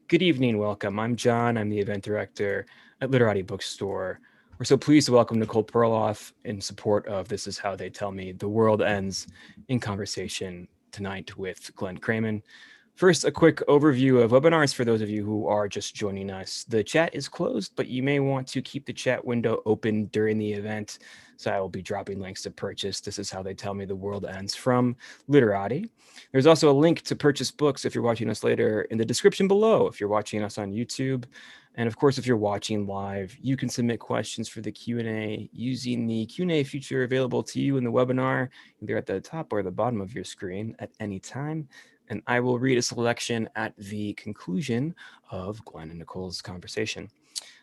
Good evening, welcome. I'm John. I'm the event director at Literati Bookstore. We're so pleased to welcome Nicole Perlroth in support of This Is How They Tell Me the World Ends in conversation tonight with Glenn Crayman. First, a quick overview of webinars for those of you who are just joining us. The chat is closed, but you may want to keep the chat window open during the event. So I will be dropping links to purchase This Is How They Tell Me the World Ends from Literati. There's also a link to purchase books if you're watching us later in the description below if you're watching us on YouTube. And of course, if you're watching live, you can submit questions for the Q&A using the Q&A feature available to you in the webinar, either at the top or the bottom of your screen at any time. And I will read a selection at the conclusion of Glenn and Nicole's conversation.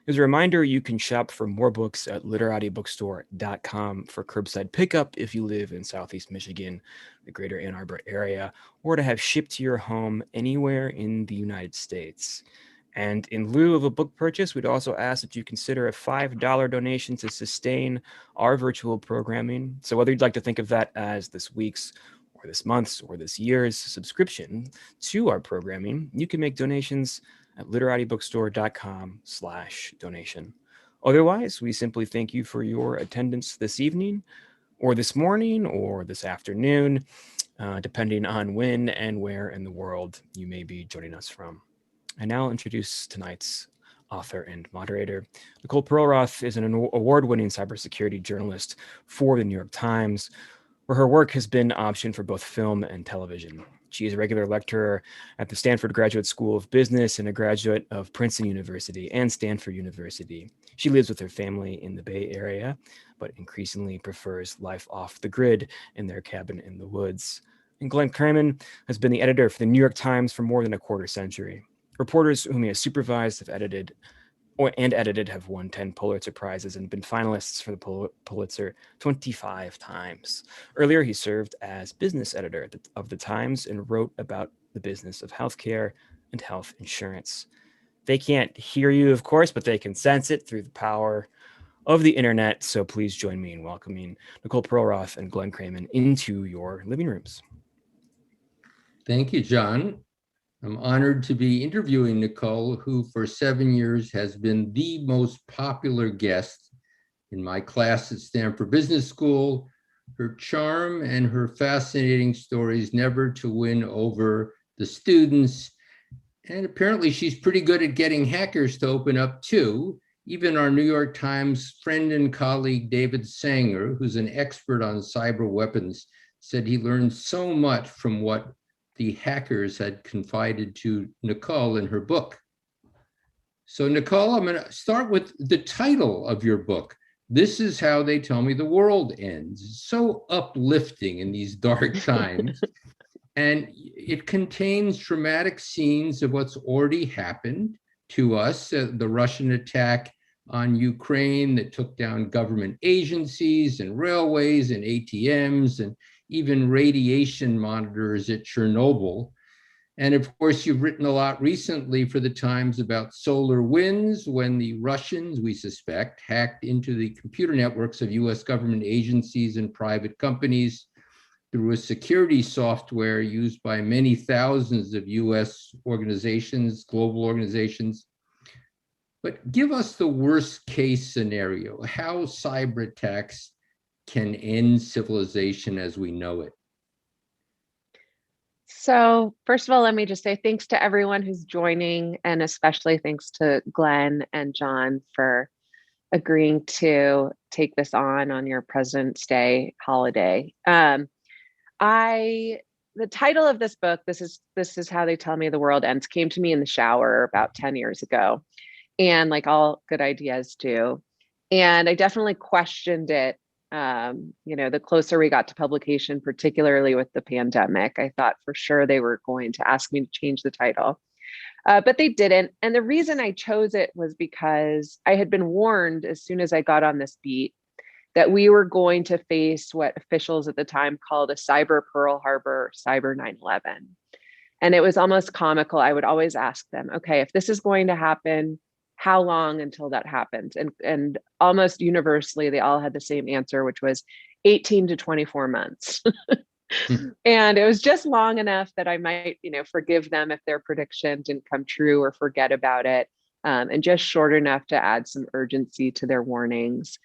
As a reminder, you can shop for more books at literatibookstore.com for curbside pickup if you live in Southeast Michigan, the greater Ann Arbor area, or to have shipped to your home anywhere in the United States. And in lieu of a book purchase, we'd also ask that you consider a $5 donation to sustain our virtual programming. So whether you'd like to think of that as this week's or this month's or this year's subscription to our programming, you can make donations at literatibookstore.com/donation. Otherwise, we simply thank you for your attendance this evening or this morning or this afternoon, depending on when and where in the world you may be joining us from. I now introduce tonight's author and moderator. Nicole Perlroth is an award-winning cybersecurity journalist for the New York Times, where her work has been optioned for both film and television. She is a regular lecturer at the Stanford Graduate School of Business and a graduate of Princeton University and Stanford University. She lives with her family in the Bay Area, but increasingly prefers life off the grid in their cabin in the woods. And Glenn Crayman has been the editor for the New York Times for more than a quarter century. Reporters whom he has supervised have edited have won 10 Pulitzer Prizes and been finalists for the Pulitzer 25 times. Earlier, he served as business editor of the Times and wrote about the business of healthcare and health insurance. They can't hear you, of course, but they can sense it through the power of the internet. So please join me in welcoming Nicole Perlroth and Glenn Crayman into your living rooms. Thank you, John. I'm honored to be interviewing Nicole, who for 7 years has been the most popular guest in my class at Stanford Business School. Her charm and her fascinating stories never to win over the students. And apparently she's pretty good at getting hackers to open up too. Even our New York Times friend and colleague, David Sanger, who's an expert on cyber weapons, said he learned so much from what the hackers had confided to Nicole in her book. So Nicole, I'm going to start with the title of your book. This Is How They Tell Me the World Ends. It's so uplifting in these dark times. And it contains dramatic scenes of what's already happened to us, the Russian attack on Ukraine that took down government agencies and railways and ATMs and even radiation monitors at Chernobyl. And of course, you've written a lot recently for the Times about solar winds when the Russians, we suspect, hacked into the computer networks of US government agencies and private companies through a security software used by many thousands of US organizations, global organizations. But give us the worst case scenario, how cyber attacks can end civilization as we know it. So first of all, let me just say thanks to everyone who's joining, and especially thanks to Glenn and John for agreeing to take this on your President's Day holiday. The title of this book, This is How They Tell Me the World Ends, came to me in the shower about 10 years ago. And like all good ideas do. And I definitely questioned it. The closer we got to publication, particularly with the pandemic, I thought for sure they were going to ask me to change the title. But they didn't. And the reason I chose it was because I had been warned as soon as I got on this beat that we were going to face what officials at the time called a cyber Pearl Harbor, cyber 9/11. And it was almost comical. I would always ask them, okay, if this is going to happen, how long until that happens? And almost universally, they all had the same answer, which was 18 to 24 months. And it was just long enough that I might, forgive them if their prediction didn't come true or forget about it. And just short enough to add some urgency to their warnings.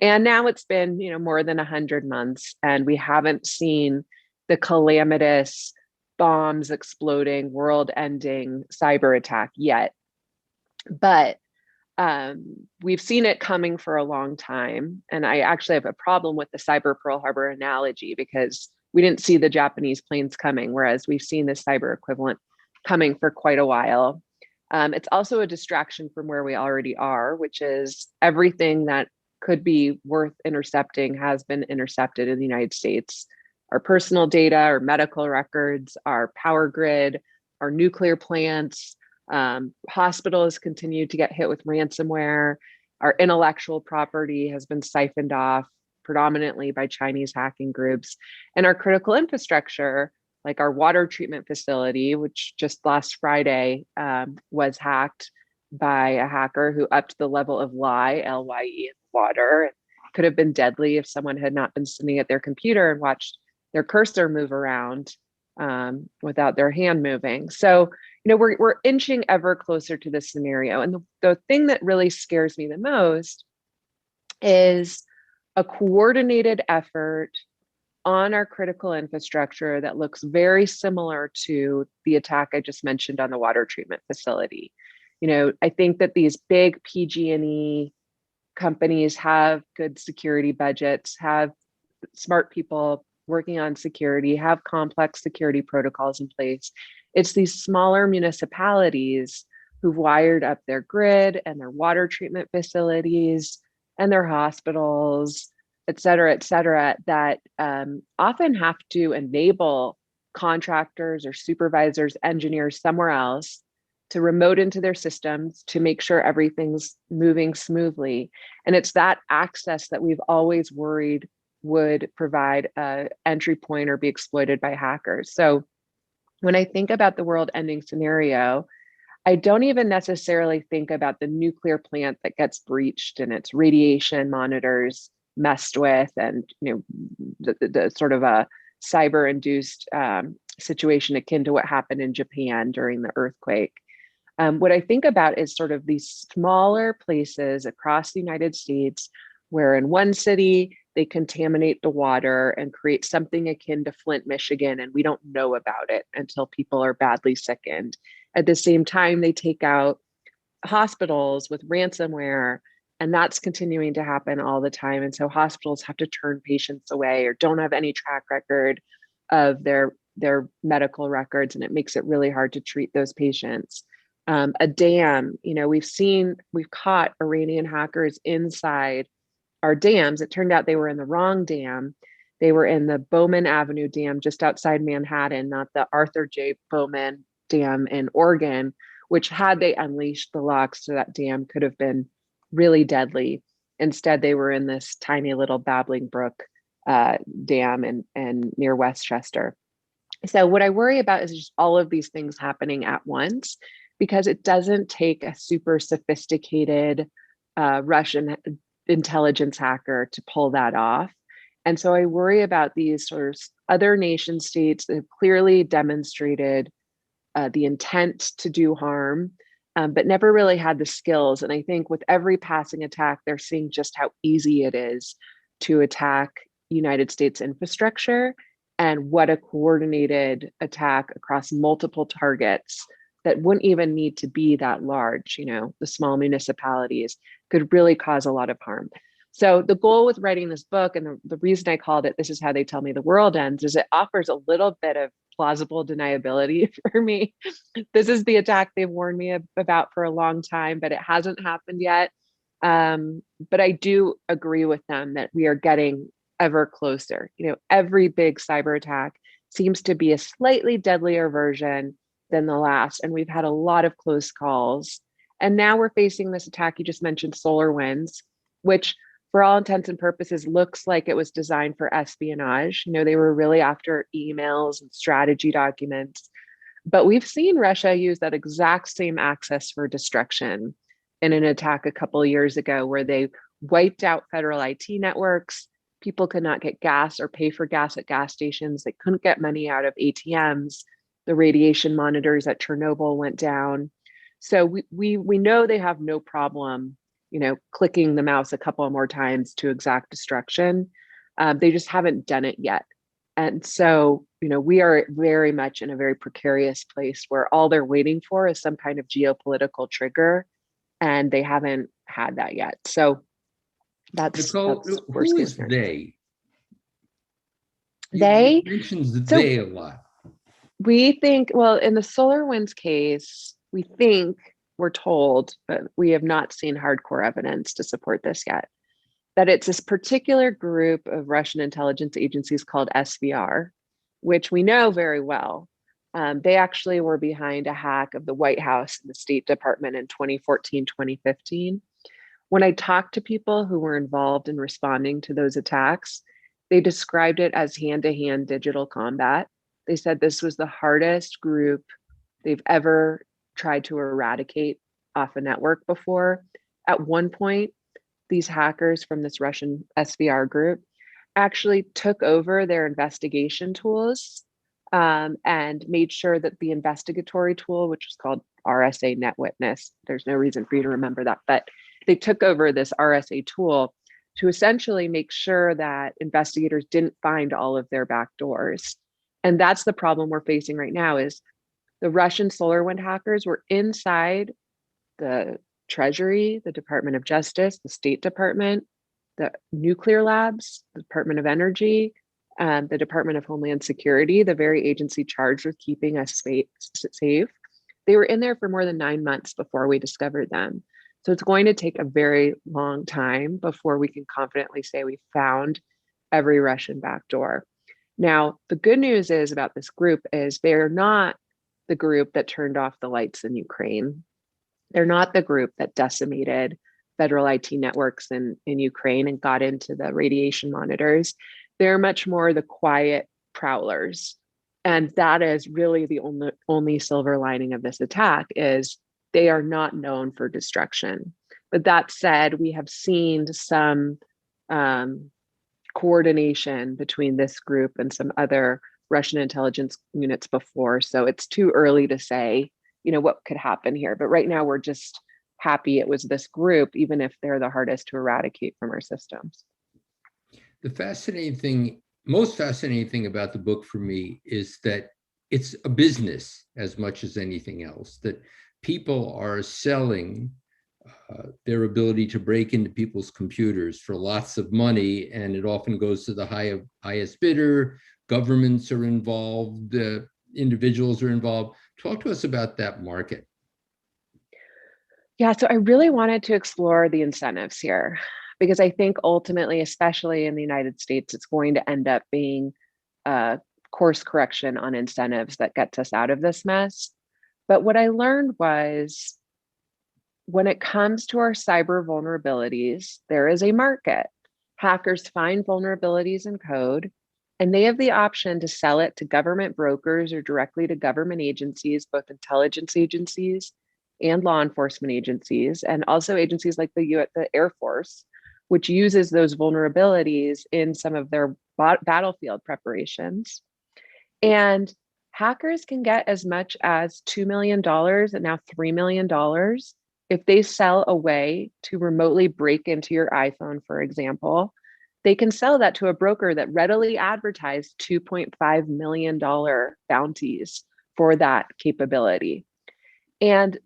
And now it's been, more than 100 months, and we haven't seen the calamitous bombs exploding, world-ending cyber attack yet. But we've seen it coming for a long time. And I actually have a problem with the cyber Pearl Harbor analogy, because we didn't see the Japanese planes coming, whereas we've seen the cyber equivalent coming for quite a while. It's also a distraction from where we already are, which is everything that could be worth intercepting has been intercepted in the United States. Our personal data, our medical records, our power grid, our nuclear plants, hospitals continue to get hit with ransomware. Our intellectual property has been siphoned off predominantly by Chinese hacking groups. And our critical infrastructure, like our water treatment facility, which just last Friday was hacked by a hacker who upped the level of LYE, in water. It could have been deadly if someone had not been sitting at their computer and watched their cursor move around without their hand moving. So, we're inching ever closer to this scenario. And the thing that really scares me the most is a coordinated effort on our critical infrastructure that looks very similar to the attack I just mentioned on the water treatment facility. I think that these big PG&E companies have good security budgets, have smart people working on security, have complex security protocols in place. It's these smaller municipalities who've wired up their grid and their water treatment facilities and their hospitals, et cetera, that often have to enable contractors or supervisors, engineers somewhere else to remote into their systems to make sure everything's moving smoothly. And it's that access that we've always worried would provide an entry point or be exploited by hackers. So when I think about the world-ending scenario, I don't even necessarily think about the nuclear plant that gets breached and its radiation monitors messed with, and the sort of a cyber-induced situation akin to what happened in Japan during the earthquake. What I think about is sort of these smaller places across the United States where in one city they contaminate the water and create something akin to Flint, Michigan, and we don't know about it until people are badly sickened. At the same time, they take out hospitals with ransomware, and that's continuing to happen all the time. And so hospitals have to turn patients away or don't have any track record of their medical records, and it makes it really hard to treat those patients. A dam, we've caught Iranian hackers inside our dams. It turned out they were in the wrong dam. They were in the Bowman Avenue Dam just outside Manhattan, not the Arthur J. Bowman Dam in Oregon, which had they unleashed the locks to that dam could have been really deadly. Instead, they were in this tiny little babbling brook dam and near Westchester. So what I worry about is just all of these things happening at once, because it doesn't take a super sophisticated Russian intelligence hacker to pull that off. And so I worry about these sort of other nation states that have clearly demonstrated the intent to do harm, but never really had the skills. And I think with every passing attack, they're seeing just how easy it is to attack United States infrastructure, and what a coordinated attack across multiple targets that wouldn't even need to be that large, the small municipalities, could really cause a lot of harm. So the goal with writing this book, and the reason I called it This Is How They Tell Me the World Ends, is it offers a little bit of plausible deniability for me. This is the attack they've warned me about for a long time, but it hasn't happened yet. But I do agree with them that we are getting ever closer. Every big cyber attack seems to be a slightly deadlier version than the last. And we've had a lot of close calls. And now we're facing this attack. You just mentioned SolarWinds, which for all intents and purposes looks like it was designed for espionage. They were really after emails and strategy documents. But we've seen Russia use that exact same access for destruction in an attack a couple of years ago, where they wiped out federal IT networks. People could not get gas or pay for gas at gas stations. They couldn't get money out of ATMs. The radiation monitors at Chernobyl went down. So we know they have no problem, clicking the mouse a couple more times to exact destruction. They just haven't done it yet. And so, we are very much in a very precarious place where all they're waiting for is some kind of geopolitical trigger, and they haven't had that yet. So Nicole, that's who is they? They mentions so they a lot. We think, well, in the SolarWinds case, we're told, but we have not seen hardcore evidence to support this yet, that it's this particular group of Russian intelligence agencies called SVR, which we know very well. They actually were behind a hack of the White House and the State Department in 2014, 2015. When I talked to people who were involved in responding to those attacks, they described it as hand-to-hand digital combat. They said this was the hardest group they've ever tried to eradicate off a network before. At one point, these hackers from this Russian SVR group actually took over their investigation tools and made sure that the investigatory tool, which was called RSA Net Witness, there's no reason for you to remember that, but they took over this RSA tool to essentially make sure that investigators didn't find all of their back doors. And that's the problem we're facing right now is the Russian SolarWinds hackers were inside the Treasury, the Department of Justice, the State Department, the nuclear labs, the Department of Energy, the Department of Homeland Security, the very agency charged with keeping us safe. They were in there for more than 9 months before we discovered them. So it's going to take a very long time before we can confidently say we found every Russian backdoor. Now, the good news is about this group is they're not the group that turned off the lights in Ukraine. They're not the group that decimated federal IT networks in Ukraine and got into the radiation monitors. They're much more the quiet prowlers. And that is really the only silver lining of this attack is they are not known for destruction. But that said, we have seen some coordination between this group and some other Russian intelligence units before. So it's too early to say, what could happen here. But right now we're just happy it was this group, even if they're the hardest to eradicate from our systems. The most fascinating thing about the book for me is that it's a business as much as anything else, that people are selling their ability to break into people's computers for lots of money, and it often goes to the highest bidder. Governments are involved, individuals are involved. Talk to us about that market. Yeah, so I really wanted to explore the incentives here because I think ultimately, especially in the United States, it's going to end up being a course correction on incentives that gets us out of this mess. But what I learned was when it comes to our cyber vulnerabilities, there is a market. Hackers find vulnerabilities in code, and they have the option to sell it to government brokers or directly to government agencies, both intelligence agencies and law enforcement agencies, and also agencies like the Air Force, which uses those vulnerabilities in some of their battlefield preparations. And hackers can get as much as $2 million and now $3 million if they sell a way to remotely break into your iPhone, for example. They can sell that to a broker that readily advertised $2.5 million bounties for that capability. And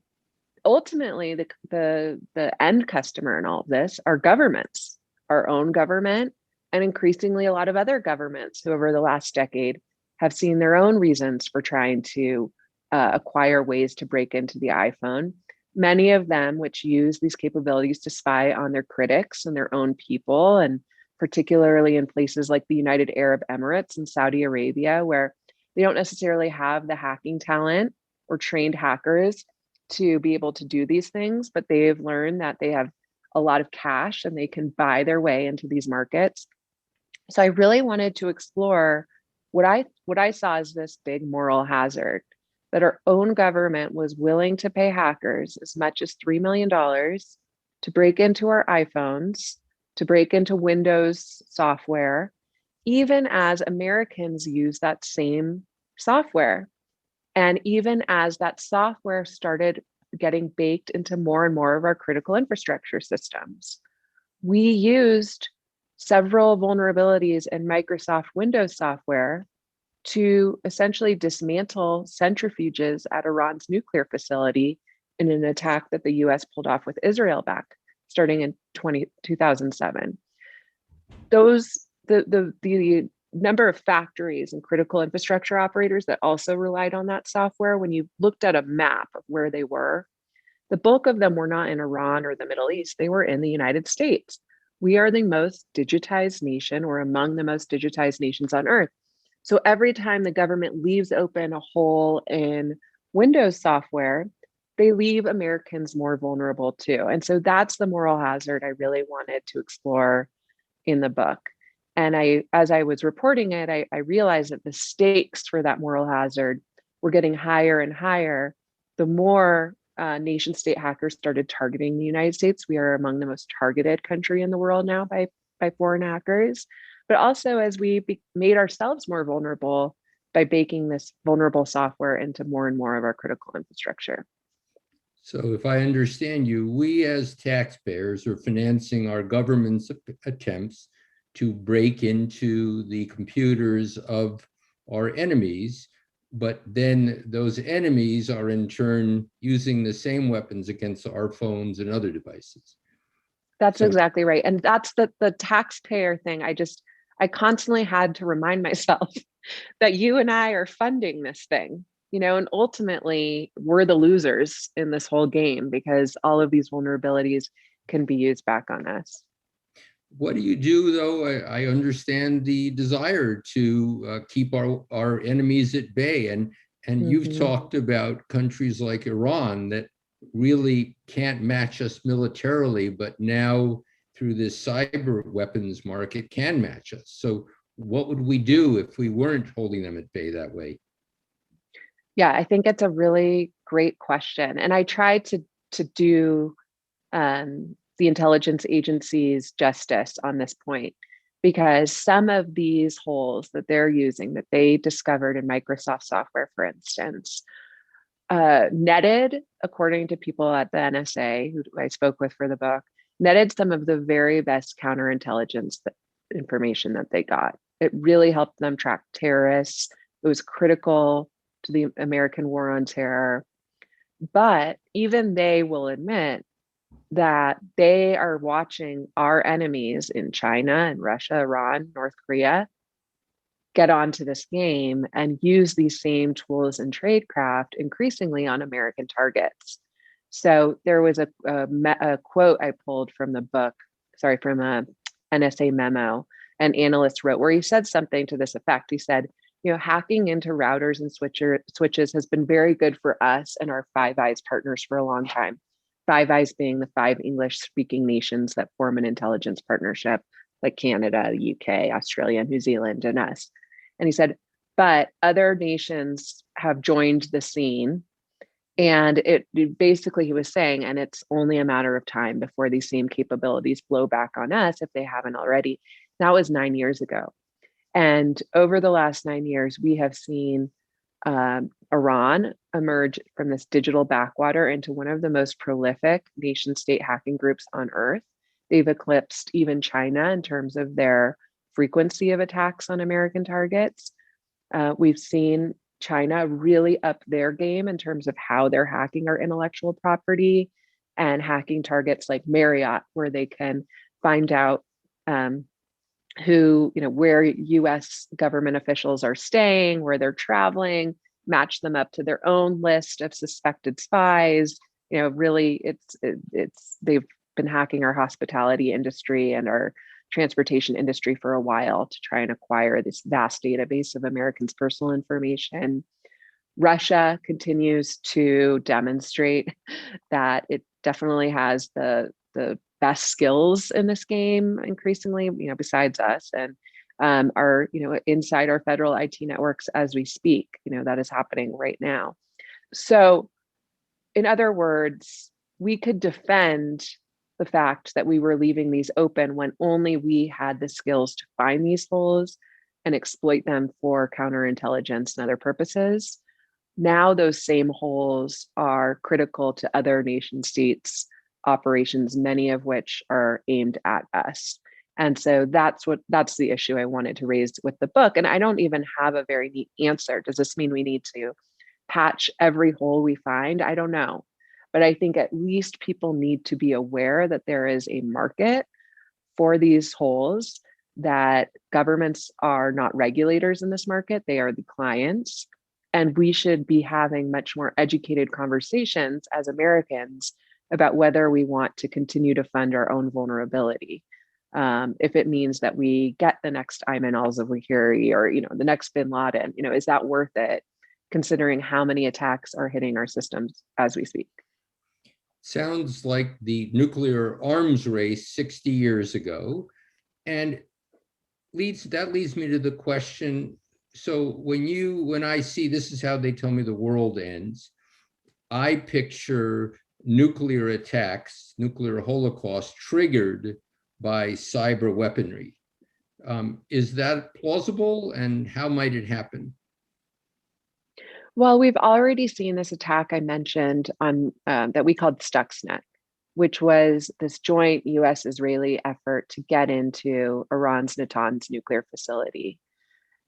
ultimately, the end customer in all of this are governments, our own government, and increasingly a lot of other governments who over the last decade have seen their own reasons for trying to acquire ways to break into the iPhone. Many of them which use these capabilities to spy on their critics and their own people, and particularly in places like the United Arab Emirates and Saudi Arabia, where they don't necessarily have the hacking talent or trained hackers to be able to do these things, but they've learned that they have a lot of cash and they can buy their way into these markets. So I really wanted to explore what I saw as this big moral hazard, that our own government was willing to pay hackers as much as $3 million to break into our iPhones to break into Windows software, even as Americans use that same software. And even as that software started getting baked into more and more of our critical infrastructure systems, we used several vulnerabilities in Microsoft Windows software to essentially dismantle centrifuges at Iran's nuclear facility in an attack that the US pulled off with Israel back starting in 2007. The number of factories and critical infrastructure operators that also relied on that software, when you looked at a map of where they were, the bulk of them were not in Iran or the Middle East, they were in the United States. We are the most digitized nation, or among the most digitized nations on earth. So every time the government leaves open a hole in Windows software, they leave Americans more vulnerable too. And so that's the moral hazard I really wanted to explore in the book. And as I was reporting it, I realized that the stakes for that moral hazard were getting higher and higher. The more nation state hackers started targeting the United States, we are among the most targeted country in the world now by foreign hackers. But also as we made ourselves more vulnerable by baking this vulnerable software into more and more of our critical infrastructure. So if I understand you, we as taxpayers are financing our government's attempts to break into the computers of our enemies, but then those enemies are in turn using the same weapons against our phones and other devices. That's exactly right. And that's the taxpayer thing. I constantly had to remind myself that you and I are funding this thing, and ultimately we're the losers in this whole game because all of these vulnerabilities can be used back on us. What do you do, though? I understand the desire to keep our enemies at bay. And you've talked about countries like Iran that really can't match us militarily, but now through this cyber weapons market can match us. So what would we do if we weren't holding them at bay that way? Yeah, I think it's a really great question. And I try to do the intelligence agencies justice on this point, because some of these holes that they're using, that they discovered in Microsoft software, for instance, netted, according to people at the NSA who I spoke with for the book, netted some of the very best counterintelligence information that they got. It really helped them track terrorists. It was critical to the American war on terror. But even they will admit that they are watching our enemies in China and Russia, Iran, North Korea, get onto this game and use these same tools in tradecraft increasingly on American targets. So there was a quote I pulled from the book, from a NSA memo an analyst wrote, where he said something to this effect. He said, hacking into routers and switches has been very good for us and our Five Eyes partners for a long time. Five Eyes being the 5 English-speaking nations that form an intelligence partnership, like Canada, the UK, Australia, New Zealand, and us. And he said, but other nations have joined the scene. And it basically, he was saying, and it's only a matter of time before these same capabilities blow back on us if they haven't already. That was 9 years ago. And over the last 9 years, we have seen Iran emerge from this digital backwater into one of the most prolific nation state hacking groups on earth. They've eclipsed even China in terms of their frequency of attacks on American targets. We've seen China really up their game in terms of how they're hacking our intellectual property and hacking targets like Marriott, where they can find out where US government officials are staying, where they're traveling, match them up to their own list of suspected spies. Really, they've been hacking our hospitality industry and our transportation industry for a while to try and acquire this vast database of Americans' personal information. Russia continues to demonstrate that it definitely has the best skills in this game increasingly, besides us, and are, inside our federal IT networks as we speak. That is happening right now. So in other words, we could defend the fact that we were leaving these open when only we had the skills to find these holes and exploit them for counterintelligence and other purposes. Now those same holes are critical to other nation states' operations, many of which are aimed at us. And so that's the issue I wanted to raise with the book. And I don't even have a very neat answer. Does this mean we need to patch every hole we find? I don't know. But I think at least people need to be aware that there is a market for these holes, that governments are not regulators in this market, they are the clients. And we should be having much more educated conversations as Americans about whether we want to continue to fund our own vulnerability. If it means that we get the next Ayman al-Zawahiri or the next Bin Laden, is that worth it, considering how many attacks are hitting our systems as we speak? Sounds like the nuclear arms race 60 years ago. And that leads me to the question. So when I see This Is How They Tell Me the World Ends, I picture nuclear attacks, nuclear holocaust triggered by cyber weaponry. Is that plausible, and how might it happen? Well, we've already seen this attack I mentioned on that we called Stuxnet, which was this joint US-Israeli effort to get into Iran's Natanz nuclear facility.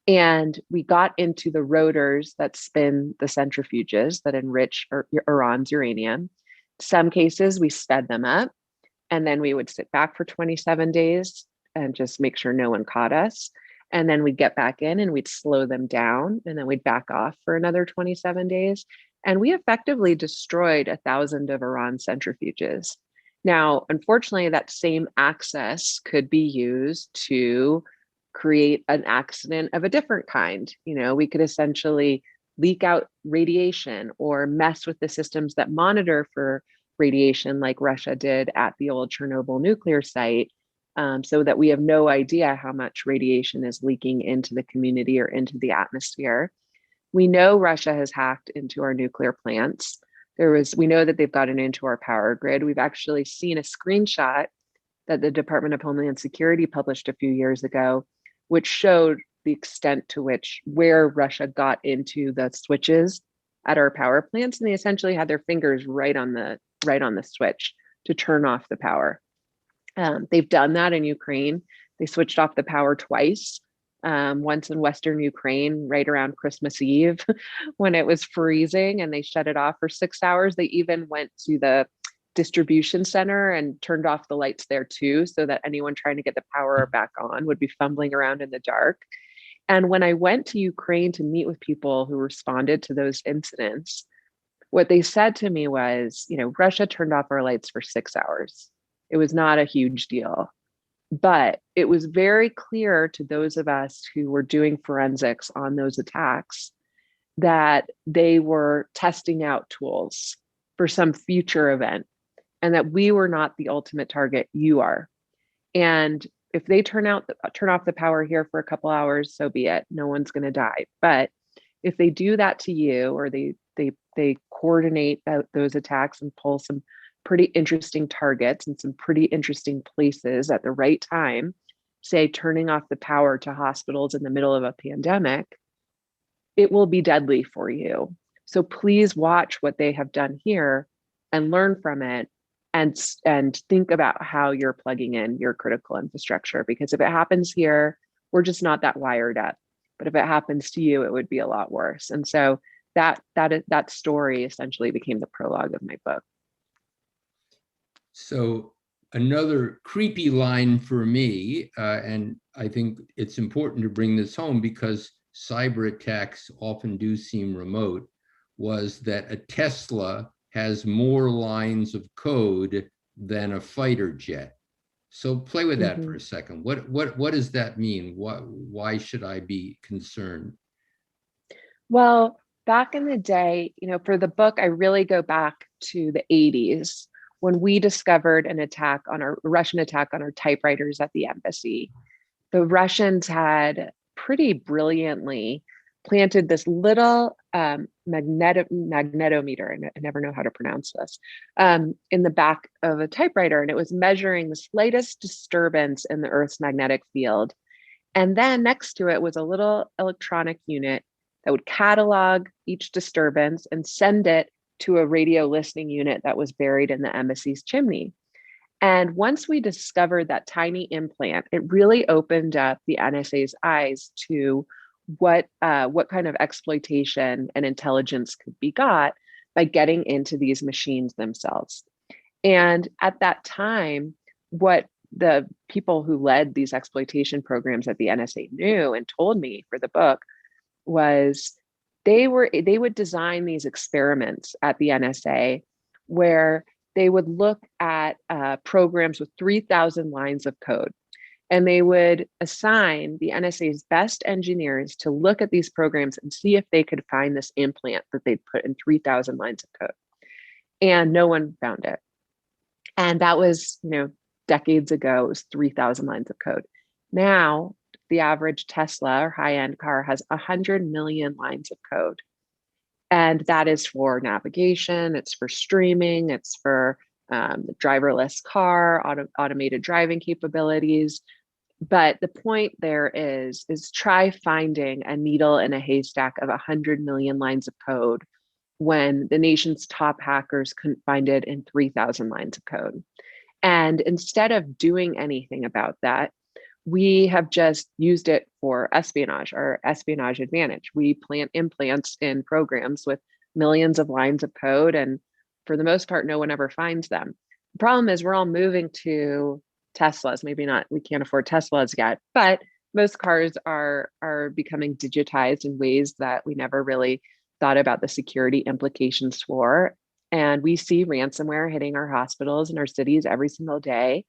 And we got into the rotors that spin the centrifuges that enrich Iran's uranium. Some cases we sped them up, and then we would sit back for 27 days and just make sure no one caught us. And then we'd get back in and we'd slow them down, and then we'd back off for another 27 days. And we effectively destroyed 1,000 of Iran's centrifuges. Now, unfortunately, that same access could be used to create an accident of a different kind. We could essentially leak out radiation or mess with the systems that monitor for radiation, like Russia did at the old Chernobyl nuclear site, so that we have no idea how much radiation is leaking into the community or into the atmosphere. We know Russia has hacked into our nuclear plants. We know that they've gotten into our power grid. We've actually seen a screenshot that the Department of Homeland Security published a few years ago, which showed the extent to which where Russia got into the switches at our power plants. And they essentially had their fingers right on the switch to turn off the power. They've done that in Ukraine. They switched off the power twice, once in Western Ukraine right around Christmas Eve when it was freezing, and they shut it off for 6 hours. They even went to the distribution center and turned off the lights there too, so that anyone trying to get the power back on would be fumbling around in the dark. And when I went to Ukraine to meet with people who responded to those incidents, what they said to me was, Russia turned off our lights for 6 hours. It was not a huge deal, but it was very clear to those of us who were doing forensics on those attacks that they were testing out tools for some future event, and that we were not the ultimate target, you are. And if they turn off the power here for a couple hours, so be it. No one's going to die. But if they do that to you, or they coordinate those attacks and pull some pretty interesting targets and some pretty interesting places at the right time, say turning off the power to hospitals in the middle of a pandemic, it will be deadly for you. So please watch what they have done here and learn from it, and think about how you're plugging in your critical infrastructure. Because if it happens here, we're just not that wired up. But if it happens to you, it would be a lot worse. And so that story essentially became the prologue of my book. So another creepy line for me, and I think it's important to bring this home because cyber attacks often do seem remote, was that a Tesla has more lines of code than a fighter jet. So play with that for a second. What does that mean? Why should I be concerned? Well, back in the day, for the book, I really go back to the 80s when we discovered a Russian attack on our typewriters at the embassy. The Russians had pretty brilliantly planted this little magnetometer, I never know how to pronounce this, in the back of a typewriter, and it was measuring the slightest disturbance in the Earth's magnetic field. And then next to it was a little electronic unit that would catalog each disturbance and send it to a radio listening unit that was buried in the embassy's chimney. And once we discovered that tiny implant, it really opened up the NSA's eyes to what kind of exploitation and intelligence could be got by getting into these machines themselves. And at that time, what the people who led these exploitation programs at the NSA knew and told me for the book was they would design these experiments at the NSA where they would look at programs with 3,000 lines of code. And they would assign the NSA's best engineers to look at these programs and see if they could find this implant that they'd put in 3,000 lines of code. And no one found it. And that was, decades ago, it was 3,000 lines of code. Now, the average Tesla or high-end car has 100 million lines of code. And that is for navigation, it's for streaming, it's for the driverless car, automated driving capabilities. But the point there is try finding a needle in a haystack of 100 million lines of code when the nation's top hackers couldn't find it in 3,000 lines of code. And instead of doing anything about that, we have just used it for espionage, our espionage advantage. We plant implants in programs with millions of lines of code, and for the most part, no one ever finds them. The problem is we're all moving to Teslas. Maybe not, we can't afford Teslas yet, but most cars are becoming digitized in ways that we never really thought about the security implications for. And we see ransomware hitting our hospitals and our cities every single day.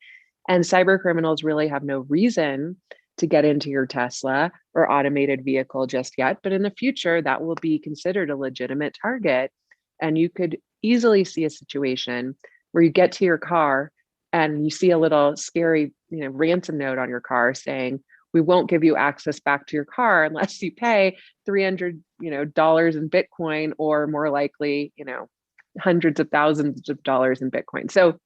And cyber criminals really have no reason to get into your Tesla or automated vehicle just yet. But in the future, that will be considered a legitimate target. And you could easily see a situation where you get to your car and you see a little scary, ransom note on your car saying, we won't give you access back to your car unless you pay $300, dollars in Bitcoin, or more likely, hundreds of thousands of dollars in Bitcoin. So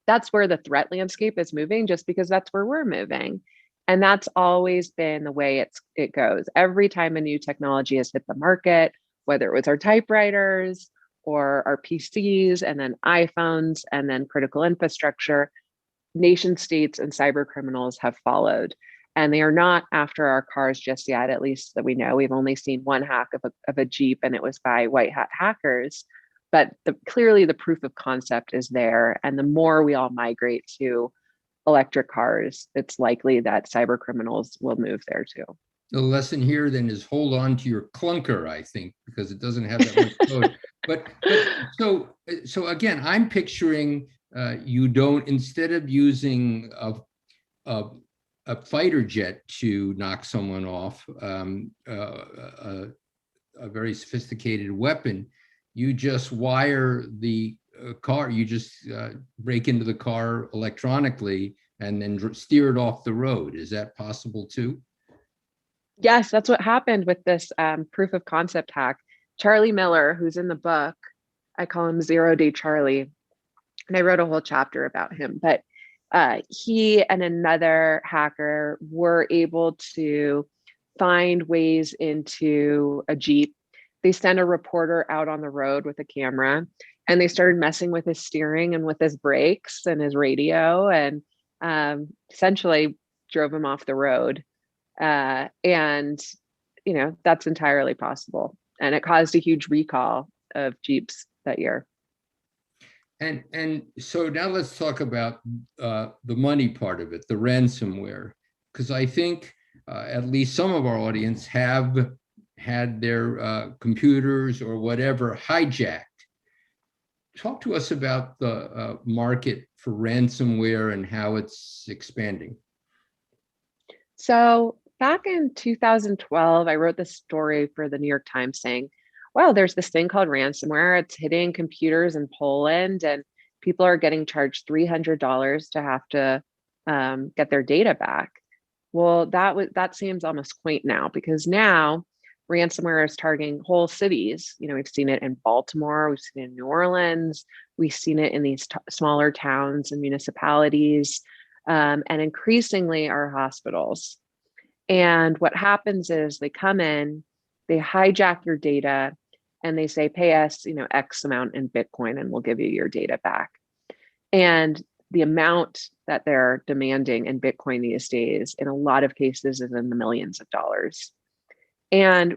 that's where the threat landscape is moving, just because that's where we're moving. And that's always been the way it goes. Every time a new technology has hit the market, whether it was our typewriters or our PCs and then iPhones and then critical infrastructure, nation states and cyber criminals have followed. And they are not after our cars just yet, at least that we know. We've only seen one hack of a Jeep, and it was by white hat hackers. But clearly the proof of concept is there. And the more we all migrate to electric cars, it's likely that cyber criminals will move there too. The lesson here then is hold on to your clunker, I think, because it doesn't have that much code. But so again, I'm picturing you don't, instead of using a fighter jet to knock someone off, a very sophisticated weapon, you just wire the car, you just break into the car electronically and then steer it off the road. Is that possible too? Yes, that's what happened with this proof of concept hack. Charlie Miller, who's in the book, I call him 0 Day Charlie, and I wrote a whole chapter about him, but he and another hacker were able to find ways into a Jeep. They sent a reporter out on the road with a camera, and they started messing with his steering and with his brakes and his radio, and essentially drove him off the road. And that's entirely possible. And it caused a huge recall of Jeeps that year. And so now let's talk about the money part of it, the ransomware, because I think at least some of our audience have had their computers or whatever hijacked. Talk to us about the market for ransomware and how it's expanding. So back in 2012, I wrote this story for the New York Times saying, well, there's this thing called ransomware. It's hitting computers in Poland, and people are getting charged $300 to have to get their data back. Well, that seems almost quaint now, because now ransomware is targeting whole cities. We've seen it in Baltimore, we've seen it in New Orleans, we've seen it in these smaller towns and municipalities, and increasingly our hospitals. And what happens is they come in, they hijack your data, and they say, pay us, X amount in Bitcoin, and we'll give you your data back. And the amount that they're demanding in Bitcoin these days, in a lot of cases, is in the millions of dollars. And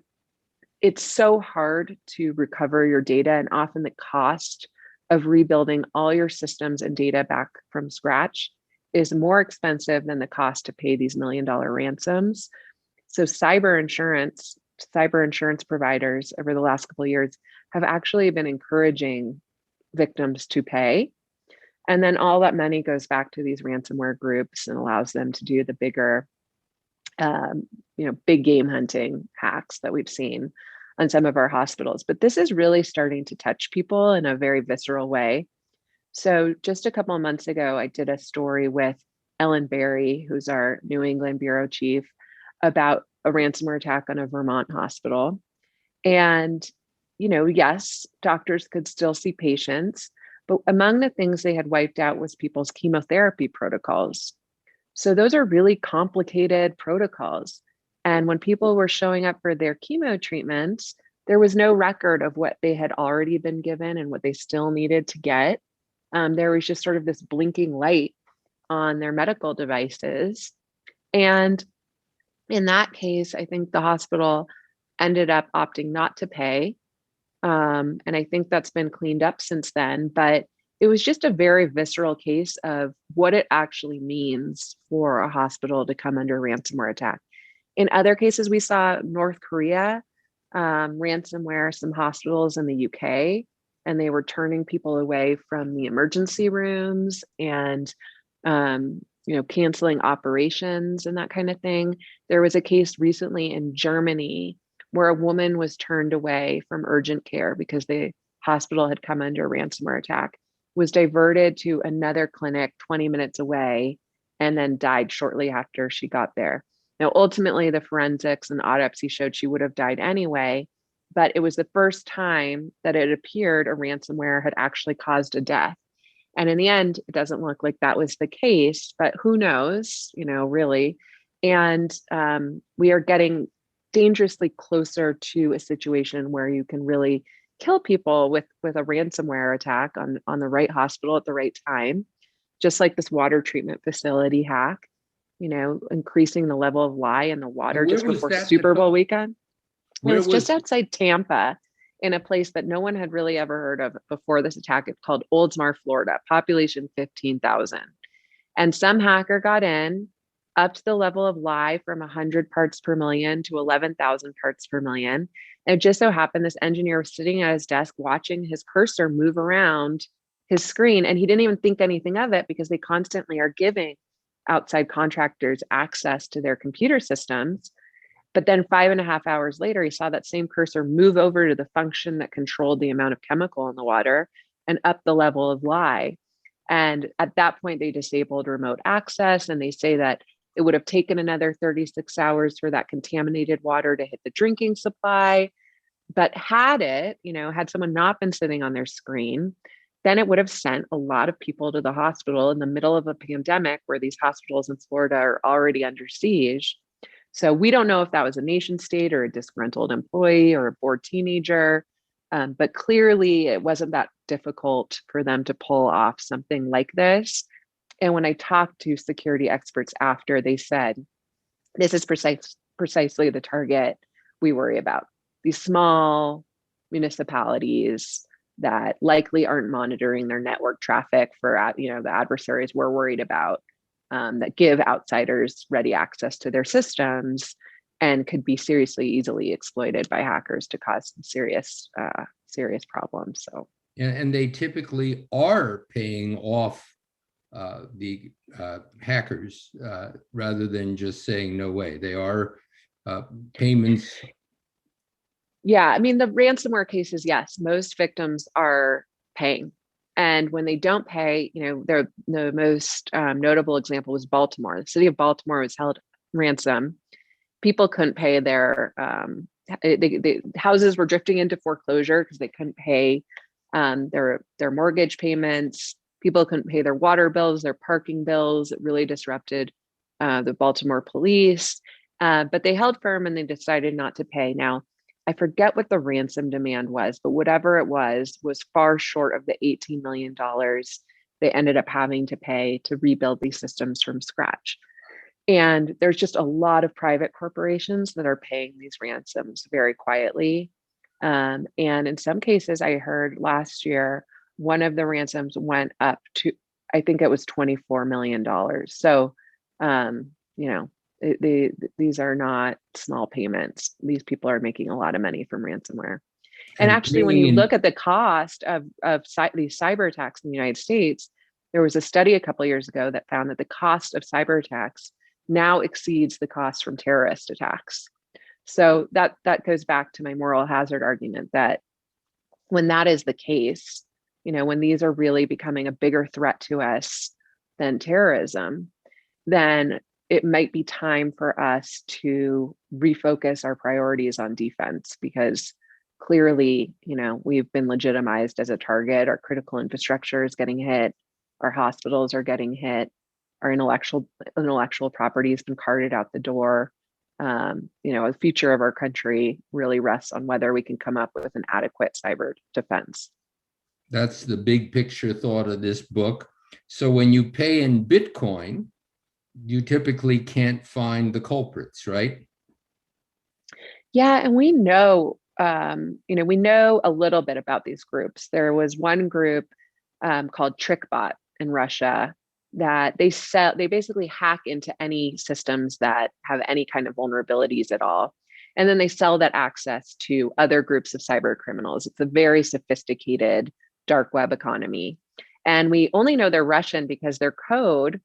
it's so hard to recover your data, and often the cost of rebuilding all your systems and data back from scratch is more expensive than the cost to pay these $1 million ransoms. So cyber insurance providers over the last couple of years have actually been encouraging victims to pay. And then all that money goes back to these ransomware groups and allows them to do the bigger, big game hunting hacks that we've seen on some of our hospitals. But this is really starting to touch people in a very visceral way. So just a couple of months ago, I did a story with Ellen Berry, who's our New England bureau chief, about a ransomware attack on a Vermont hospital. And, yes, doctors could still see patients, but among the things they had wiped out was people's chemotherapy protocols. So those are really complicated protocols. And when people were showing up for their chemo treatments, there was no record of what they had already been given and what they still needed to get. There was just sort of this blinking light on their medical devices. And in that case, I think the hospital ended up opting not to pay. And I think that's been cleaned up since then. But it was just a very visceral case of what it actually means for a hospital to come under ransomware attack. In other cases, we saw North Korea ransomware some hospitals in the UK, and they were turning people away from the emergency rooms and canceling operations and that kind of thing. There was a case recently in Germany where a woman was turned away from urgent care because the hospital had come under a ransomware attack, was diverted to another clinic 20 minutes away, and then died shortly after she got there. Now, ultimately, the forensics and autopsy showed she would have died anyway, but it was the first time that it appeared a ransomware had actually caused a death. And in the end, it doesn't look like that was the case, but who knows, really. And we are getting dangerously closer to a situation where you can really kill people with a ransomware attack on the right hospital at the right time, just like this water treatment facility hack, increasing the level of lye in the water just before Super Bowl weekend. It was just outside Tampa, in a place that no one had really ever heard of before this attack. It's called Oldsmar, Florida, population 15,000. And some hacker got in, upped the level of lye from 100 parts per million to 11,000 parts per million. And it just so happened this engineer was sitting at his desk watching his cursor move around his screen, and he didn't even think anything of it because they constantly are giving outside contractors access to their computer systems. But then 5.5 hours later, he saw that same cursor move over to the function that controlled the amount of chemical in the water and up the level of lye. And at that point, they disabled remote access, and they say that it would have taken another 36 hours for that contaminated water to hit the drinking supply. But had someone not been sitting on their screen, then it would have sent a lot of people to the hospital in the middle of a pandemic where these hospitals in Florida are already under siege. So we don't know if that was a nation state or a disgruntled employee or a bored teenager, but clearly it wasn't that difficult for them to pull off something like this. And when I talked to security experts after, they said, this is precisely the target we worry about. These small municipalities that likely aren't monitoring their network traffic for, the adversaries we're worried about, that give outsiders ready access to their systems and could be easily exploited by hackers to cause some serious problems. So, and they typically are paying off the hackers rather than just saying no way. They are payments. Yeah, I mean, the ransomware cases, yes, most victims are paying. And when they don't pay, the most notable example was Baltimore. The city of Baltimore was held ransom. People couldn't pay their houses were drifting into foreclosure because they couldn't pay their mortgage payments. People couldn't pay their water bills, their parking bills. It really disrupted the Baltimore police. But they held firm and they decided not to pay. Now, I forget what the ransom demand was, but whatever it was far short of the $18 million they ended up having to pay to rebuild these systems from scratch. And there's just a lot of private corporations that are paying these ransoms very quietly. And in some cases, I heard last year, one of the ransoms went up to, I think it was $24 million. So, these are not small payments. These people are making a lot of money from ransomware. And actually, when you look at the cost of these cyber attacks in the United States, there was a study a couple of years ago that found that the cost of cyber attacks now exceeds the cost from terrorist attacks. So that goes back to my moral hazard argument that when that is the case, when these are really becoming a bigger threat to us than terrorism, then it might be time for us to refocus our priorities on defense, because clearly, we've been legitimized as a target. Our critical infrastructure is getting hit. Our hospitals are getting hit. Our intellectual property has been carted out the door. The future of our country really rests on whether we can come up with an adequate cyber defense. That's the big picture thought of this book. So when you pay in Bitcoin, you typically can't find the culprits, right? Yeah, and we know a little bit about these groups. There was one group called Trickbot in Russia that they basically hack into any systems that have any kind of vulnerabilities at all. And then they sell that access to other groups of cyber criminals. It's a very sophisticated dark web economy. And we only know they're Russian because their code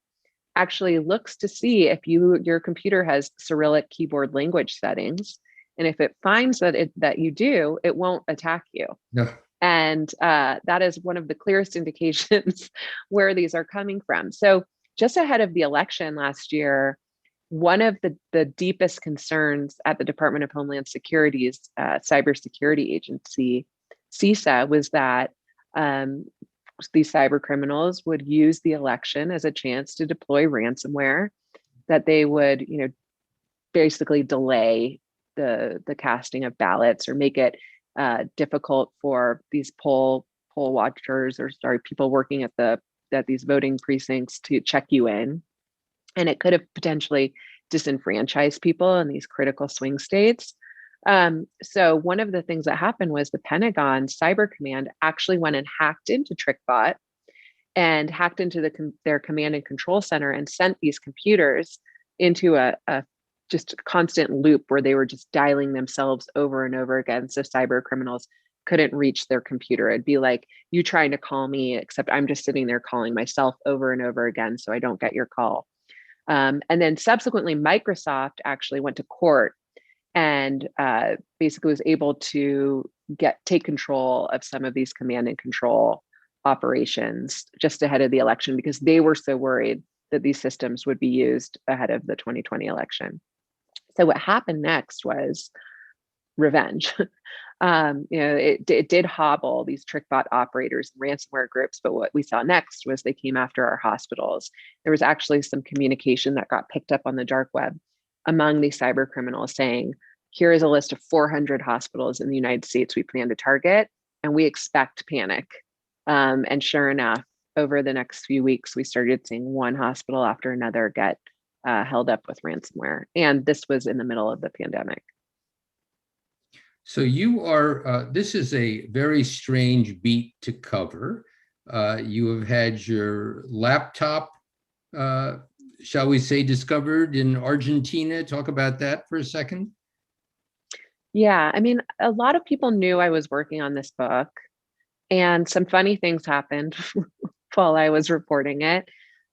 actually looks to see if your computer has Cyrillic keyboard language settings. And if it finds that you do, it won't attack you. No. And that is one of the clearest indications where these are coming from. So just ahead of the election last year, one of the deepest concerns at the Department of Homeland Security's cybersecurity agency, CISA, was that these cyber criminals would use the election as a chance to deploy ransomware, that they would, basically delay the casting of ballots or make it difficult for these poll watchers or people working at these voting precincts to check you in. And it could have potentially disenfranchised people in these critical swing states. So one of the things that happened was the Pentagon Cyber Command actually went and hacked into Trickbot and hacked into their command and control center and sent these computers into a just constant loop where they were just dialing themselves over and over again. So cyber criminals couldn't reach their computer. It'd be like you trying to call me, except I'm just sitting there calling myself over and over again, so I don't get your call. And then subsequently, Microsoft actually went to court and basically was able to take control of some of these command and control operations just ahead of the election, because they were so worried that these systems would be used ahead of the 2020 election. So what happened next was revenge. It did hobble these Trickbot operators and ransomware groups, but what we saw next was they came after our hospitals. There was actually some communication that got picked up on the dark web among these cyber criminals saying, here is a list of 400 hospitals in the United States we plan to target, and we expect panic. And sure enough, over the next few weeks, we started seeing one hospital after another get held up with ransomware. And this was in the middle of the pandemic. So you are, this is a very strange beat to cover. You have had your laptop, shall we say, discovered in Argentina. Talk about that for a second. Yeah, I mean, a lot of people knew I was working on this book, and some funny things happened while I was reporting it.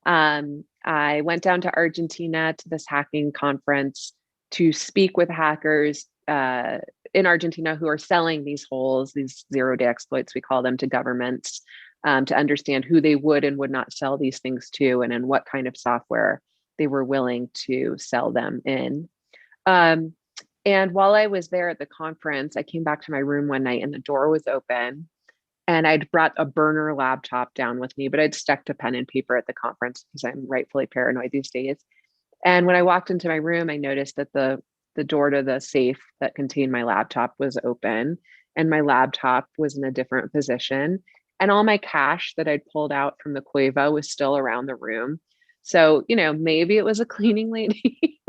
I went down to Argentina to this hacking conference to speak with hackers in Argentina who are selling these holes, these zero-day exploits, we call them, to governments, to understand who they would and would not sell these things to, and in what kind of software they were willing to sell them in. And while I was there at the conference, I came back to my room one night and the door was open. And I'd brought a burner laptop down with me, but I'd stuck to pen and paper at the conference because I'm rightfully paranoid these days. And when I walked into my room, I noticed that the door to the safe that contained my laptop was open and my laptop was in a different position. And all my cash that I'd pulled out from the Cueva was still around the room. So, maybe it was a cleaning lady,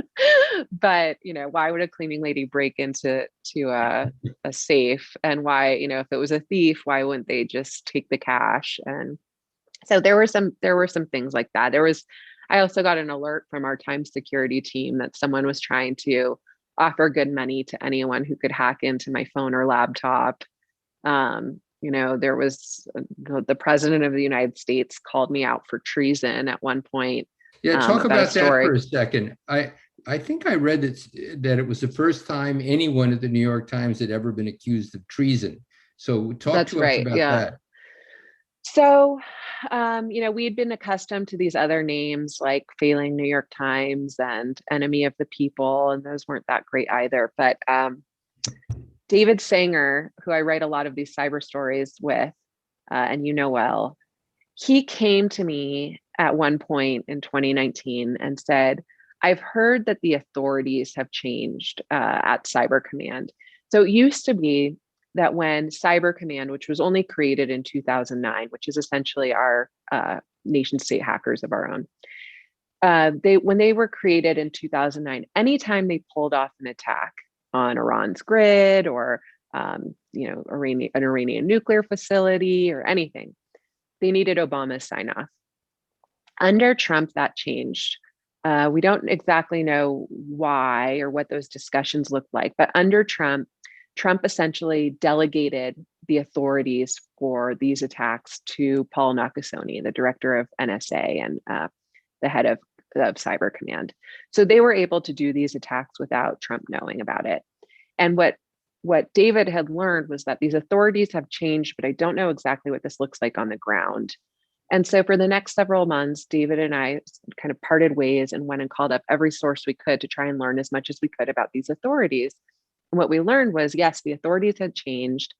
but why would a cleaning lady break into a safe? And why, if it was a thief, why wouldn't they just take the cash? And so there were some things like that. I also got an alert from our time security team that someone was trying to offer good money to anyone who could hack into my phone or laptop. There was the president of the United States called me out for treason at one point. Yeah, talk about that story. for a second. I think I read that it was the first time anyone at the New York Times had ever been accused of treason. So talk to us about that. So, we had been accustomed to these other names like Failing New York Times and Enemy of the People, and those weren't that great either. But David Sanger, who I write a lot of these cyber stories with, and well, he came to me at one point in 2019 and said, I've heard that the authorities have changed at Cyber Command. So it used to be that when Cyber Command, which was only created in 2009, which is essentially our nation state hackers of our own, when they were created in 2009, anytime they pulled off an attack on Iran's grid or an Iranian nuclear facility or anything, they needed Obama's sign off. Under Trump, that changed. We don't exactly know why or what those discussions looked like, but under Trump essentially delegated the authorities for these attacks to Paul Nakasone, the director of NSA and the head of Cyber Command. So they were able to do these attacks without Trump knowing about it. And what David had learned was that these authorities have changed, but I don't know exactly what this looks like on the ground. And so for the next several months, David and I kind of parted ways and went and called up every source we could to try and learn as much as we could about these authorities. And what we learned was, yes, the authorities had changed,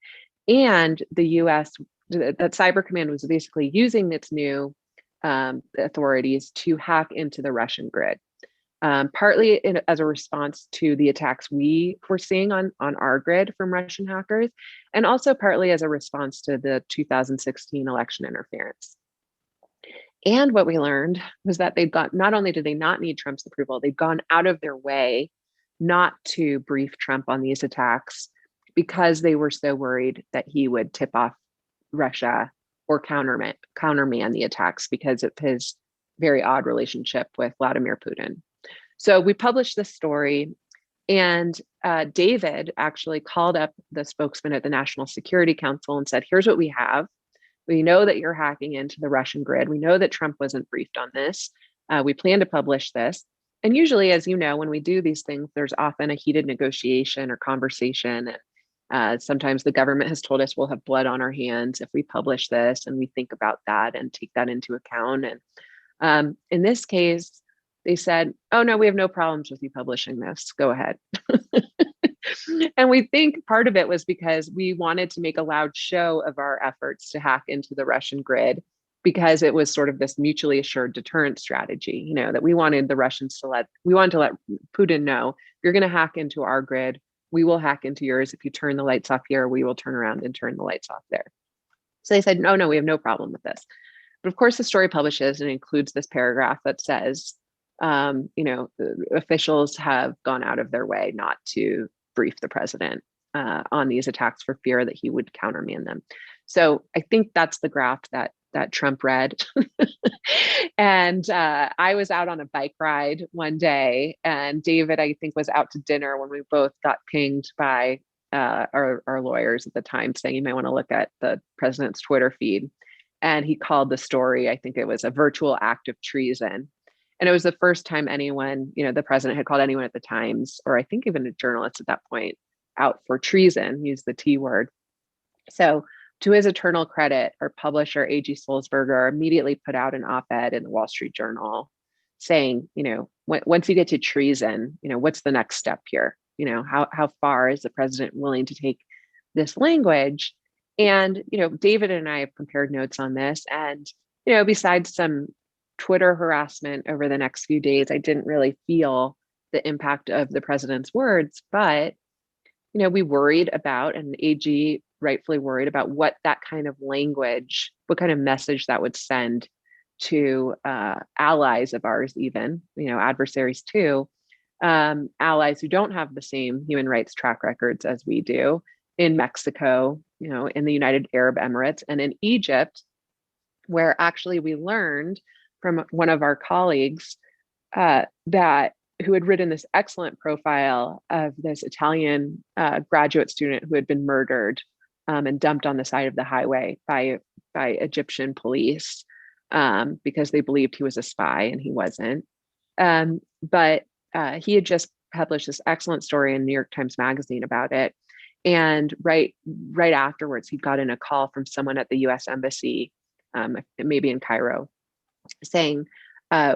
and the US, that Cyber Command was basically using its new authorities to hack into the Russian grid, partly as a response to the attacks we were seeing on our grid from Russian hackers, and also partly as a response to the 2016 election interference. And what we learned was that not only did they not need Trump's approval, they'd gone out of their way not to brief Trump on these attacks because they were so worried that he would tip off Russia or counterman the attacks because of his very odd relationship with Vladimir Putin. So we published this story, and David actually called up the spokesman at the National Security Council and said, here's what we have. We know that you're hacking into the Russian grid. We know that Trump wasn't briefed on this. We plan to publish this. And usually, as you know, when we do these things, there's often a heated negotiation or conversation. And sometimes the government has told us we'll have blood on our hands if we publish this, and we think about that and take that into account. And in this case, they said, oh, no, we have no problems with you publishing this. Go ahead. And we think part of it was because we wanted to make a loud show of our efforts to hack into the Russian grid, because it was sort of this mutually assured deterrent strategy, that we wanted the Russians to let Putin know, if you're going to hack into our grid, we will hack into yours. If you turn the lights off here, we will turn around and turn the lights off there. So they said, no, we have no problem with this. But of course, the story publishes and includes this paragraph that says, officials have gone out of their way not to brief the president on these attacks for fear that he would countermand them. So I think that's the graph that Trump read. And I was out on a bike ride one day, and David, I think, was out to dinner when we both got pinged by our lawyers at the time saying, you might want to look at the president's Twitter feed. And he called the story, I think it was a virtual act of treason. And it was the first time anyone, the president had called anyone at the Times, or I think even a journalist at that point, out for treason, used the T word. So to his eternal credit, our publisher, A.G. Sulzberger, immediately put out an op-ed in the Wall Street Journal saying, once you get to treason, what's the next step here? how far is the president willing to take this language? And, David and I have compared notes on this. And, besides some Twitter harassment over the next few days, I didn't really feel the impact of the president's words. But, we worried about, and the AG rightfully worried about what that kind of language, what kind of message that would send to allies of ours, even, adversaries too, allies who don't have the same human rights track records as we do in Mexico, in the United Arab Emirates, and in Egypt, where actually we learned from one of our colleagues that who had written this excellent profile of this Italian graduate student who had been murdered and dumped on the side of the highway by Egyptian police because they believed he was a spy, and he wasn't. But he had just published this excellent story in New York Times Magazine about it. And right afterwards, he got in a call from someone at the U.S. Embassy, maybe in Cairo, saying,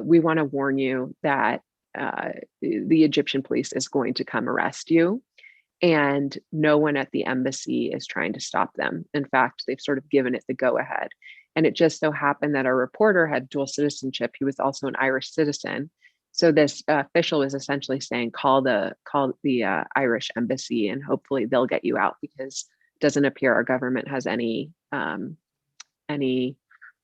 we want to warn you that the Egyptian police is going to come arrest you. And no one at the embassy is trying to stop them. In fact, they've sort of given it the go ahead. And it just so happened that our reporter had dual citizenship. He was also an Irish citizen. So this official was essentially saying, call the Irish embassy, and hopefully they'll get you out, because it doesn't appear our government has any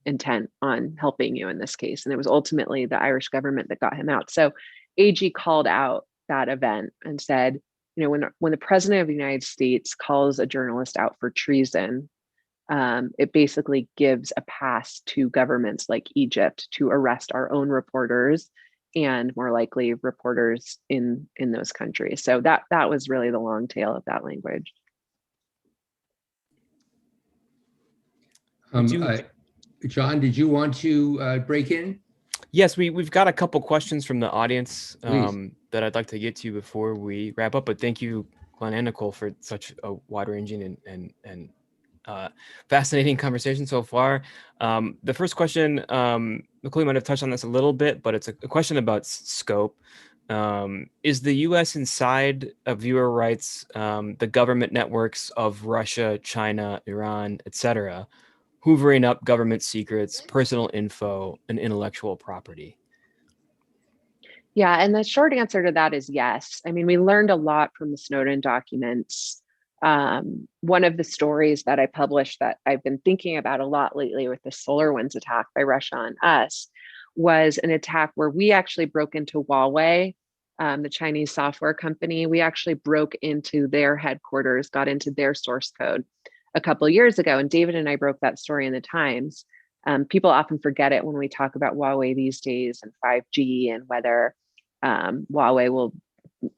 intent on helping you in this case. And it was ultimately the Irish government that got him out. So AG called out that event and said, when the president of the United States calls a journalist out for treason, it basically gives a pass to governments like Egypt to arrest our own reporters, and more likely reporters in those countries. So that was really the long tail of that language. John, did you want to break in? Yes, we've got a couple questions from the audience that I'd like to get to before we wrap up. But thank you, Glenn and Nicole, for such a wide-ranging and fascinating conversation so far. The first question, Nicole, you might have touched on this a little bit, but it's a question about scope. Is the U.S. inside of viewer rights, the government networks of Russia, China, Iran, etc., hoovering up government secrets, personal info, and intellectual property? Yeah, and the short answer to that is yes. I mean, we learned a lot from the Snowden documents. One of the stories that I published that I've been thinking about a lot lately with the SolarWinds attack by Russia on us was an attack where we actually broke into Huawei, the Chinese software company. We actually broke into their headquarters, got into their source code a couple of years ago. And David and I broke that story in the Times. People often forget it when we talk about Huawei these days and 5G and whether Huawei will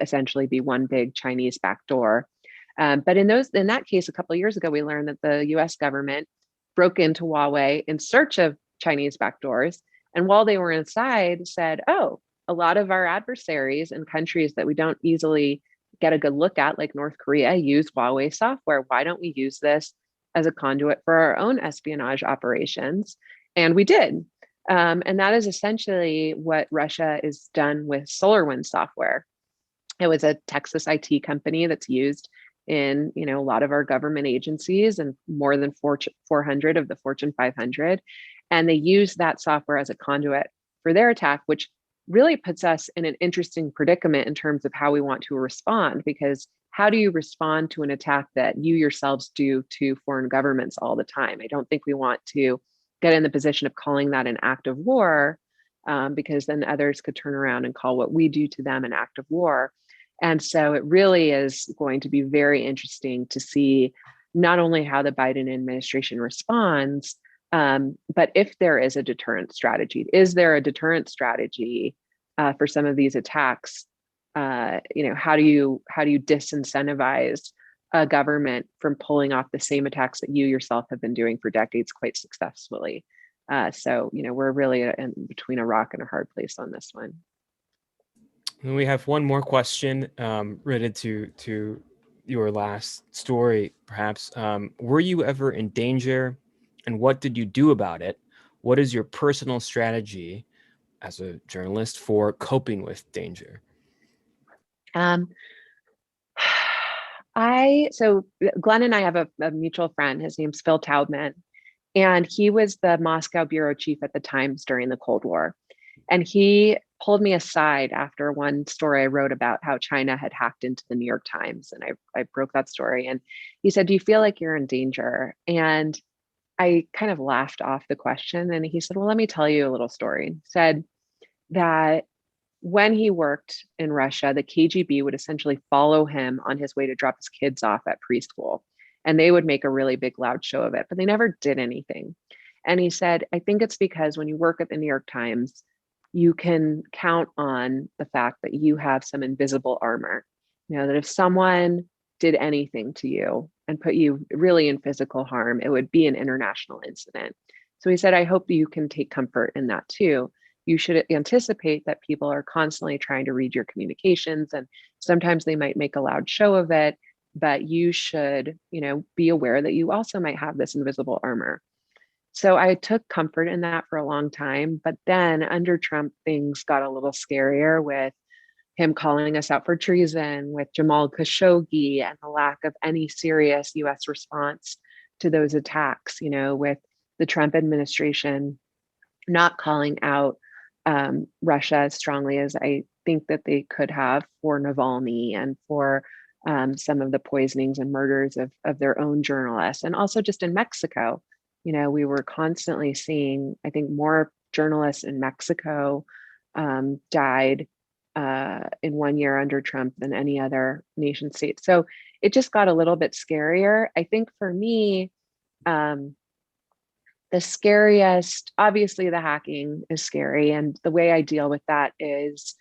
essentially be one big Chinese backdoor. But in that case, a couple of years ago, we learned that the US government broke into Huawei in search of Chinese backdoors. And while they were inside, said, oh, a lot of our adversaries in countries that we don't easily get a good look at, like North Korea, use Huawei software. Why don't we use this as a conduit for our own espionage operations? And we did. And that is essentially what Russia has done with SolarWinds software. It was a Texas IT company that's used in a lot of our government agencies and more than 400 of the Fortune 500. And they use that software as a conduit for their attack, which really puts us in an interesting predicament in terms of how we want to respond, because how do you respond to an attack that you yourselves do to foreign governments all the time? I don't think we want to get in the position of calling that an act of war, because then others could turn around and call what we do to them an act of war. And so it really is going to be very interesting to see not only how the Biden administration responds, but if there is a deterrent strategy. Is there a deterrent strategy for some of these attacks? How do you disincentivize a government from pulling off the same attacks that you yourself have been doing for decades quite successfully? So we're really in between a rock and a hard place on this one. And we have one more question related to your last story, perhaps. Were you ever in danger, and what did you do about it? What is your personal strategy as a journalist for coping with danger? So Glenn and I have a mutual friend. His name's Phil Taubman, and he was the Moscow bureau chief at the Times during the Cold War. And he pulled me aside after one story I wrote about how China had hacked into the New York Times. And I broke that story. And he said, "Do you feel like you're in danger?" And I kind of laughed off the question. And he said, "Well, let me tell you a little story." He said that when he worked in Russia, the KGB would essentially follow him on his way to drop his kids off at preschool. And they would make a really big, loud show of it, but they never did anything. And he said, "I think it's because when you work at the New York Times, you can count on the fact that you have some invisible armor. You know, that if someone did anything to you and put you really in physical harm, it would be an international incident." So he said, "I hope you can take comfort in that too. You should anticipate that people are constantly trying to read your communications, and sometimes they might make a loud show of it, but you should, be aware that you also might have this invisible armor." So I took comfort in that for a long time. But then under Trump, things got a little scarier with him calling us out for treason, with Jamal Khashoggi, and the lack of any serious US response to those attacks, with the Trump administration not calling out Russia as strongly as I think that they could have for Navalny and for some of the poisonings and murders of their own journalists. And also just in Mexico, we were constantly seeing, I think, more journalists in Mexico died in 1 year under Trump than any other nation state. So it just got a little bit scarier. I think for me, the scariest, obviously the hacking is scary. And the way I deal with that is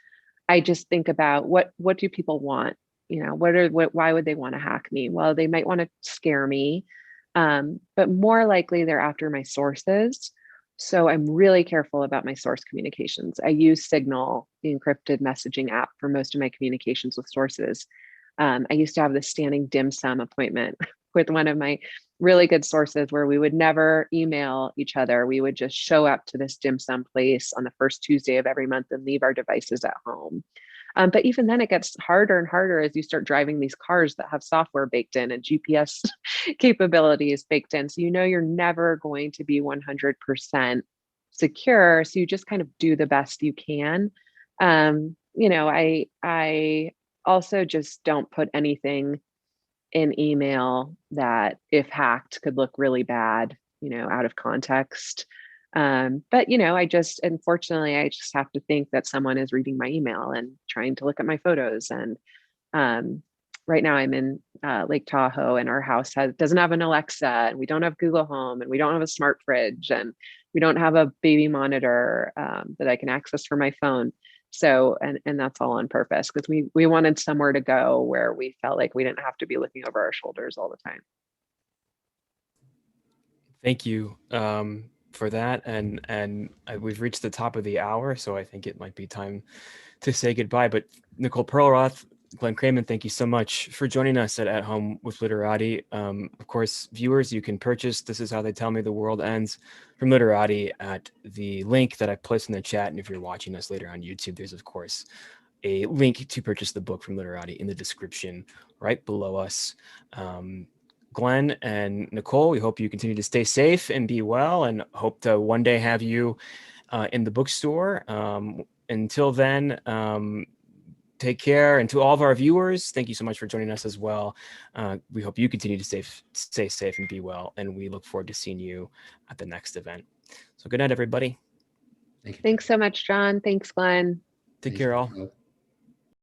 I just think about what do people want? Why would they want to hack me? Well, they might want to scare me. But more likely they're after my sources. So I'm really careful about my source communications. I use Signal, the encrypted messaging app, for most of my communications with sources. I used to have this standing dim sum appointment with one of my really good sources where we would never email each other. We would just show up to this dim sum place on the first Tuesday of every month and leave our devices at home. But even then, it gets harder and harder as you start driving these cars that have software baked in and GPS capabilities baked in. So you're never going to be 100% secure. So you just kind of do the best you can. I also just don't put anything in email that, if hacked, could look really bad, out of context. But unfortunately, I just have to think that someone is reading my email and trying to look at my photos. And right now I'm in Lake Tahoe, and our house doesn't have an Alexa, and we don't have Google Home, and we don't have a smart fridge, and we don't have a baby monitor that I can access from my phone. So, and that's all on purpose, because we wanted somewhere to go where we felt like we didn't have to be looking over our shoulders all the time. Thank you for that. And we've reached the top of the hour, so I think it might be time to say goodbye. But Nicole Perlroth, Glenn Crayman, thank you so much for joining us at Home with Literati. Of course, viewers, you can purchase This Is How They Tell Me the World Ends from Literati at the link that I placed in the chat. And if you're watching us later on YouTube, there's, of course, a link to purchase the book from Literati in the description right below us. Glenn and Nicole, we hope you continue to stay safe and be well, and hope to one day have you in the bookstore. Until then, take care. And to all of our viewers, thank you so much for joining us as well. We hope you continue to stay safe and be well, and we look forward to seeing you at the next event. So good night, everybody. Thanks so much, John. Thanks, Glenn. Take care, all.